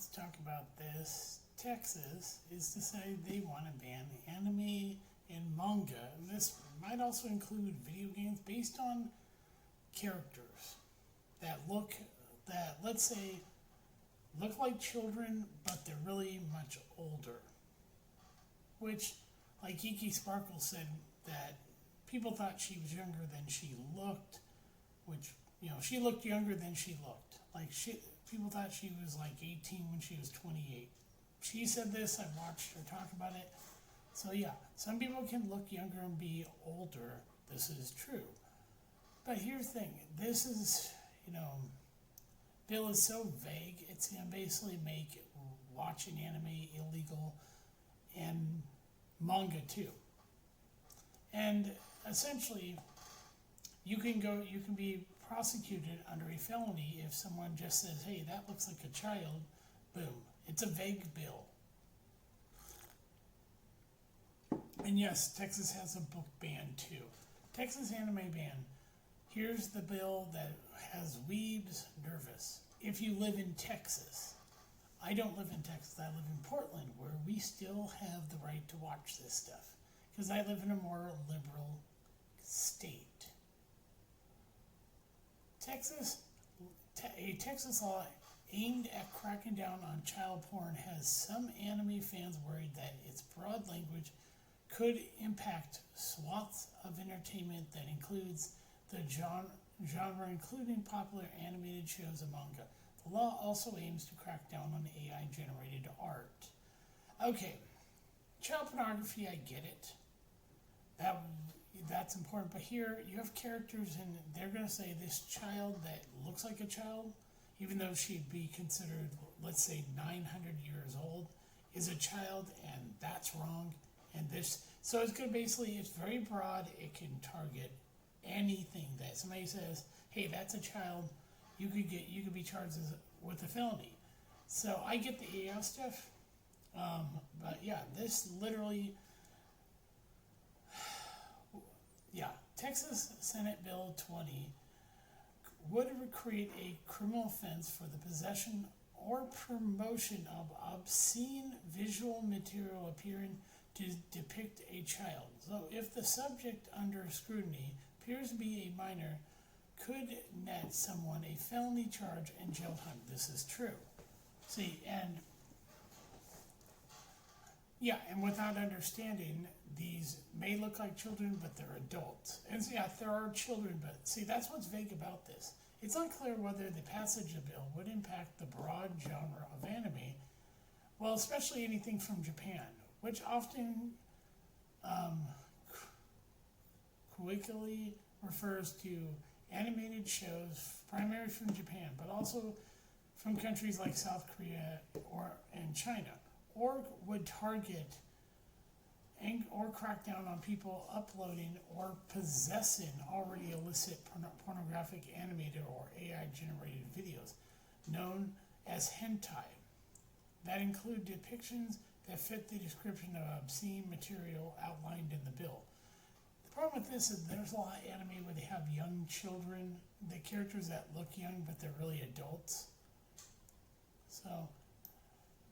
let's talk about this. Texas is to say they want to ban anime and manga, and this might also include video games based on characters that let's say, look like children, but they're really much older. Which, like Kiki Sparkle said, that people thought she was younger than she looked, which, she looked younger than she looked. People thought she was like 18 when she was 28. She said this, I watched her talk about it. So yeah, some people can look younger and be older. This is true. But here's the thing, this is, bill is so vague, it's going to basically make watching anime illegal and manga too. And essentially, you can be prosecuted under a felony if someone just says, hey, that looks like a child, boom. It's a vague bill. And yes, Texas has a book ban too. Texas anime ban. Here's the bill that has weebs nervous. If you live in Texas. I don't live in Texas, I live in Portland, where we still have the right to watch this stuff. Because I live in a more liberal state. A Texas law aimed at cracking down on child porn has some anime fans worried that its broad language could impact swaths of entertainment that includes the genre, including popular animated shows and manga. The law also aims to crack down on AI-generated art. Okay, child pornography, I get it. That's important, but here you have characters and they're going to say this child that looks like a child, even though she'd be considered, let's say, 900 years old, is a child, and that's wrong. And so it's going to basically, it's very broad. It can target anything that somebody says, hey, that's a child, you could be charged with a felony. So I get the AI stuff, but yeah, this literally, Texas Senate Bill 20 would create a criminal offense for the possession or promotion of obscene visual material appearing to depict a child. So if the subject under scrutiny appears to be a minor, could net someone a felony charge and jail time. This is true. See, and without understanding, these may look like children, but they're adults. And so, there are children, but see, that's what's vague about this. It's unclear whether the passage of the bill would impact the broad genre of anime, well, especially anything from Japan, which often colloquially refers to animated shows primarily from Japan, but also from countries like South Korea and China, or would target or crack down on people uploading or possessing already illicit pornographic animated or AI-generated videos, known as hentai, that include depictions that fit the description of obscene material outlined in the bill. The problem with this is there's a lot of anime where they have young children, the characters that look young but they're really adults. So,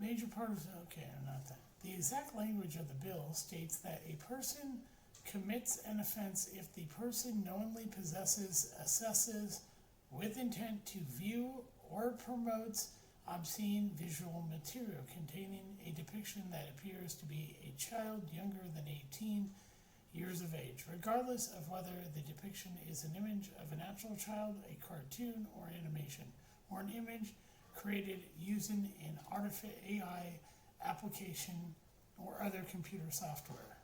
major part of not that. The exact language of the bill states that a person commits an offense if the person knowingly possesses, assesses, with intent to view, or promotes obscene visual material containing a depiction that appears to be a child younger than 18 years of age, regardless of whether the depiction is an image of an actual child, a cartoon, or animation, or an image created using an artificial AI application or other computer software.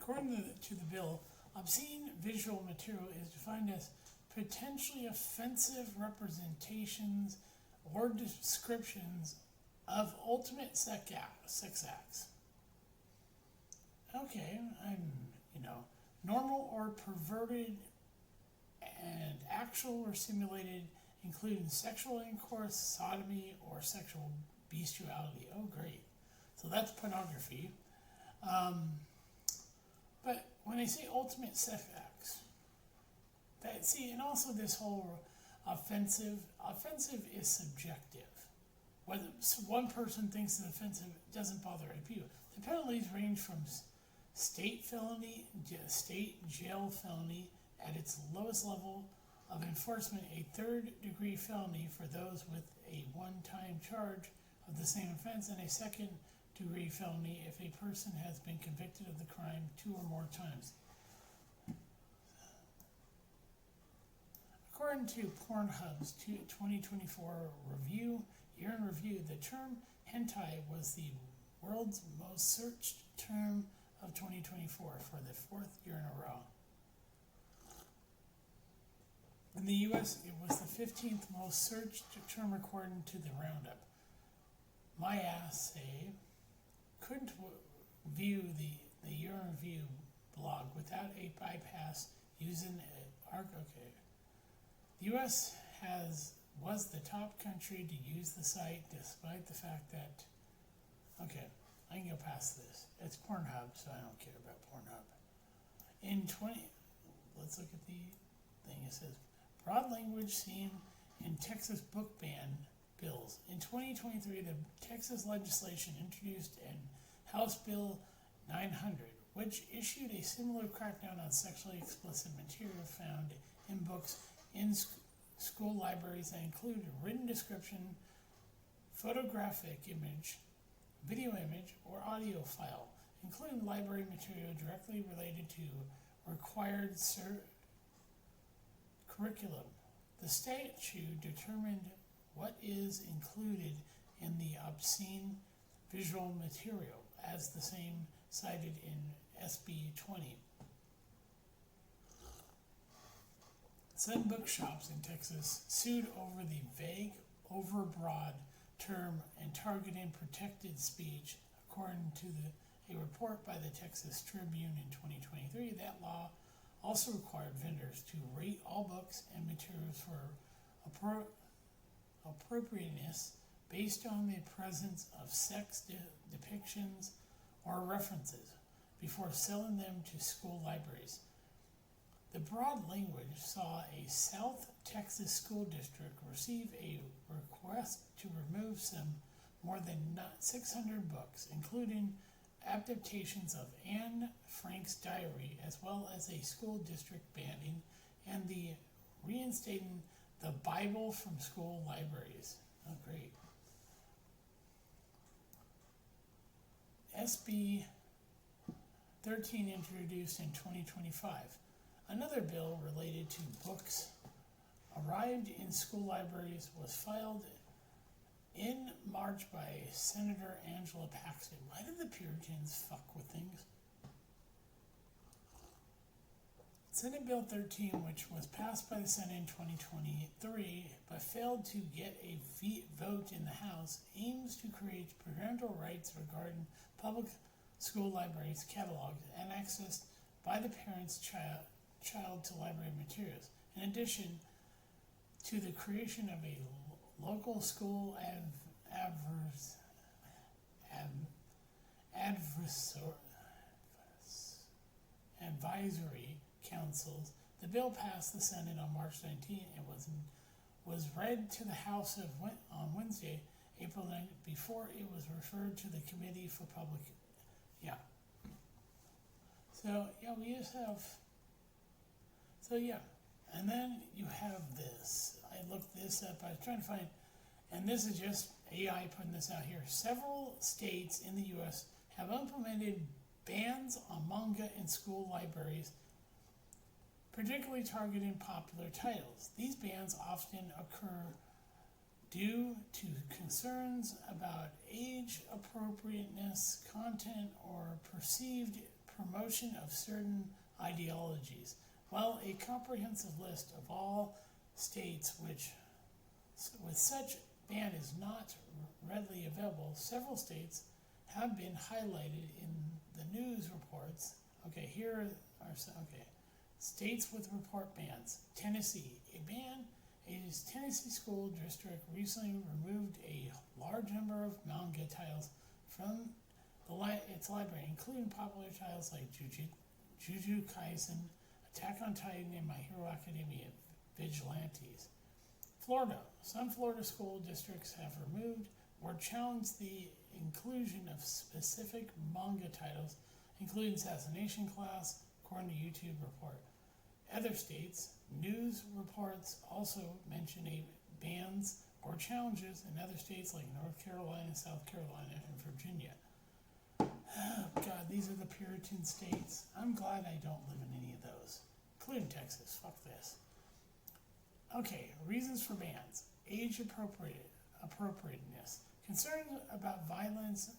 According to the bill, obscene visual material is defined as potentially offensive representations or descriptions of ultimate sex acts. Okay, normal or perverted and actual or simulated, including sexual intercourse, sodomy, or sexual bestiality. Oh, great. So that's pornography. But when they say ultimate sex acts, and also this whole Offensive is subjective. Whether one person thinks it's offensive doesn't bother other people. The penalties range from state felony, state jail felony at its lowest level of enforcement, a third-degree felony for those with a one-time charge of the same offense, and a second-degree felony if a person has been convicted of the crime 2 or more times. According to Pornhub's 2024 year in review, the term hentai was the world's most searched term of 2024 for the 4th year in a row. In the U.S., it was the 15th most searched term according to the roundup. My ass couldn't view the year in review blog without a bypass using okay. The U.S. was the top country to use the site despite the fact that, okay, I can go past this. It's Pornhub, so I don't care about Pornhub. Let's look at the thing. It says, broad language seen in Texas book ban bills. In 2023, the Texas legislation introduced an House Bill 900, which issued a similar crackdown on sexually explicit material found in books in school libraries that include a written description, photographic image, video image, or audio file, including library material directly related to required curriculum. The statute determined what is included in the obscene visual material, as the same cited in SB 20. Some bookshops in Texas sued over the vague, overbroad term and targeting protected speech, according to a report by the Texas Tribune in 2023. That law also required vendors to rate all books and materials for appropriateness based on the presence of sex depictions or references before selling them to school libraries. The broad language saw a South Texas school district receive a request to remove some more than 600 books, including adaptations of Anne Frank's diary, as well as a school district banning and the reinstating the Bible from school libraries. Oh, great. SB 13 introduced in 2025. Another bill related to books arrived in school libraries was filed in March by Senator Angela Paxton. Why did the Puritans fuck with things? Senate Bill 13, which was passed by the Senate in 2023 but failed to get a vote in the House, aims to create parental rights regarding public school libraries' catalogs and access by the parent's child to library materials. In addition to the creation of a local school advisory councils, the bill passed the Senate on March 19 and was read to the House on Wednesday, April 9, before it was referred to the Committee for Public. Yeah. So, yeah, we just have. So, yeah. And then you have this. I looked this up. I was trying to find. And this is just AI putting this out here. Several states in the U.S. have implemented bans on manga in school libraries, particularly targeting popular titles. These bans often occur due to concerns about age appropriateness, content, or perceived promotion of certain ideologies. While a comprehensive list of all states with such ban is not readily available, several states have been highlighted in the news reports. Okay, here are states with report bans. Tennessee, Tennessee school district recently removed a large number of manga titles from its library, including popular titles like Jujutsu Kaisen, Attack on Titan, and My Hero Academia Vigilantes. Florida. Some Florida school districts have removed or challenged the inclusion of specific manga titles, including Assassination Class, according to YouTube report. Other states, news reports also mention bans or challenges in other states like North Carolina, South Carolina, and Virginia. Oh, God, these are the Puritan states. I'm glad I don't live in any of those, including Texas. Fuck this. Okay, reasons for bans. Age appropriateness. Concerns about violence,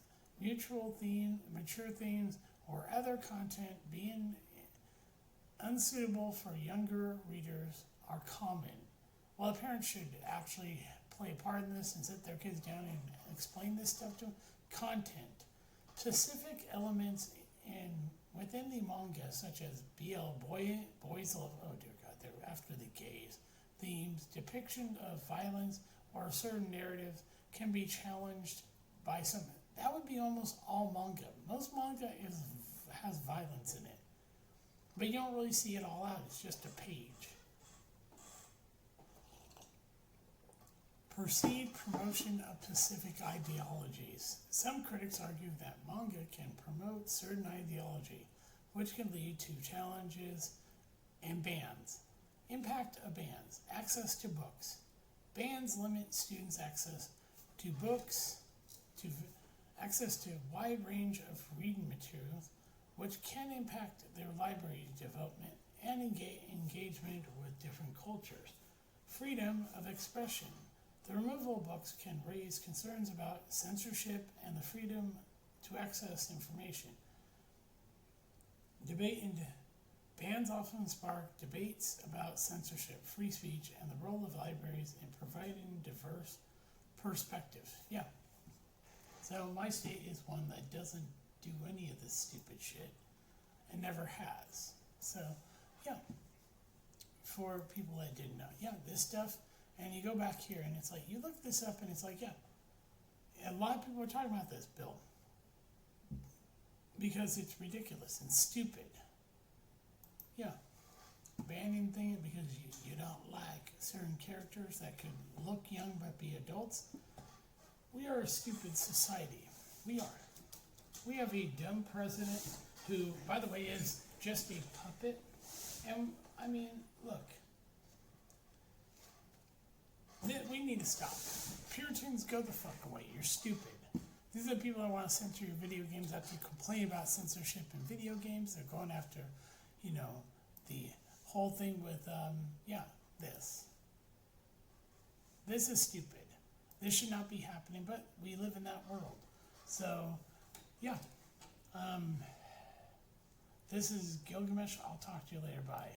mature themes, or other content being unsuitable for younger readers are common. While parents should actually play a part in this and sit their kids down and explain this stuff to them, content. Specific elements within the manga, such as boys love, oh dear God, they're after the gays, themes, depiction of violence, or certain narratives can be challenged by some. That would be almost all manga. Most manga has violence in it, but you don't really see it all out. It's just a page. Perceived promotion of specific ideologies. Some critics argue that manga can promote certain ideology, which can lead to challenges and bans. Impact of bans. Access to books. Bans limit students' access to books, access to a wide range of reading materials, which can impact their library development and engagement with different cultures. Freedom of expression. The removal of books can raise concerns about censorship and the freedom to access information. Debate and bans often spark debates about censorship, free speech, and the role of libraries in providing diverse perspectives. Yeah. So my state is one that doesn't do any of this stupid shit and never has. So, yeah. For people that didn't know. Yeah, this stuff. And you go back here, and it's like, you look this up, and it's like, yeah, a lot of people are talking about this, Bill, because it's ridiculous and stupid. Yeah, banning things because you don't like certain characters that could look young but be adults. We are a stupid society. We are. We have a dumb president who, by the way, is just a puppet. And, I mean, look. We need to stop. Puritans, go the fuck away. You're stupid. These are the people that want to censor your video games after you complain about censorship in video games. They're going after, the whole thing with, this. This is stupid. This should not be happening, but we live in that world. So, yeah. This is Gilgamesh. I'll talk to you later. Bye.